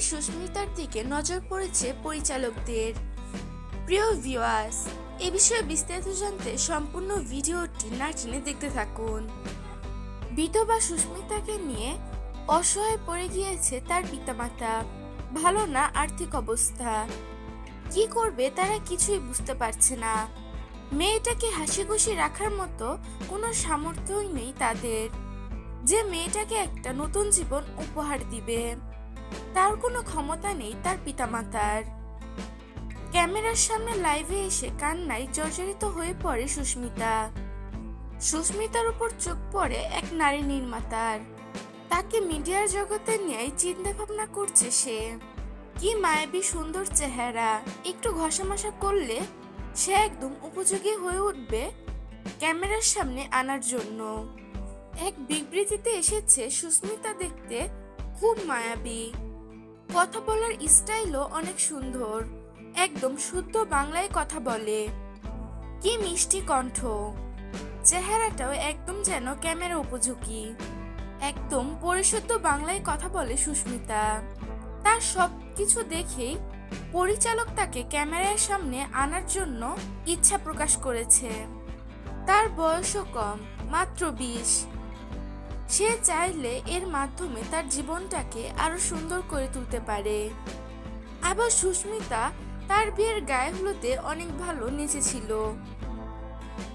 সুস্মিতার দিকে নজর পড়েছে পরিচালকদের। প্রিয় ভিউয়ার্স, এ বিষয়ে বিস্তারিত জানতে সম্পূর্ণ ভিডিওটি না টেনে দেখতে থাকুন। বিধবা সুস্মিতাকে নিয়ে অসহায় পড়ে গিয়েছে তার পিতামাতা। ভালো না আর্থিক অবস্থা, কি করবে তারা কিছুই বুঝতে পারছে না। মেয়েটাকে হাসি খুশি রাখার মতো কোনো সামর্থ্যই নেই তাদের, যে মেয়েটাকে একটা নতুন জীবন উপহার দিবে তার কোনো ক্ষমতা নেই তার পিতামাতার। ক্যামেরার সামনে লাইভে এসে কান্নায় জর্জরিত হয়ে পড়ে সুস্মিতা। সুস্মিতার উপর চোখ পড়ে এক নারী নির্মাতার। তাকে মিডিয়ার জগতে নিয়ে চিন্তা ভাবনা করছে সে। কি মায়াবী সুন্দর চেহারা, একটু ঘষামশা করলে সে একদম উপযোগী হয়ে উঠবে ক্যামেরার সামনে আনার জন্য। এক বিবৃতিতে এসেছে, সুস্মিতা দেখতে খুব মায়াবী, কথা বলার স্টাইলও অনেক সুন্দর, একদম শুদ্ধ বাংলায় কথা বলে, কি মিষ্টি কণ্ঠ, চেহারাটাও একদম যেন ক্যামেরা উপযোগী, একদম পরিশুদ্ধ বাংলায় কথা বলে সুস্মিতা। তার সবকিছু দেখেই পরিচালক তাকে ক্যামেরার সামনে আনার জন্য ইচ্ছা প্রকাশ করেছে। তার বয়সও কম, মাত্র 20। সে চাইলে এর মাধ্যমে তার জীবনটাকে আরো সুন্দর করে তুলতে পারে। আবার সুস্মিতা তার বিয়ের গায়ে হলুদে অনেক ভালো নেচেছিল।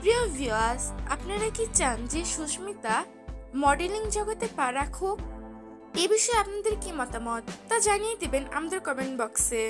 প্রিয় ভিউয়ার্স, আপনারা কি চান যে সুস্মিতা মডেলিং জগতে পা রাখুক? এ বিষয়ে আপনাদের কি মতামত তা জানিয়ে দিবেন আমাদের কমেন্ট বক্সে।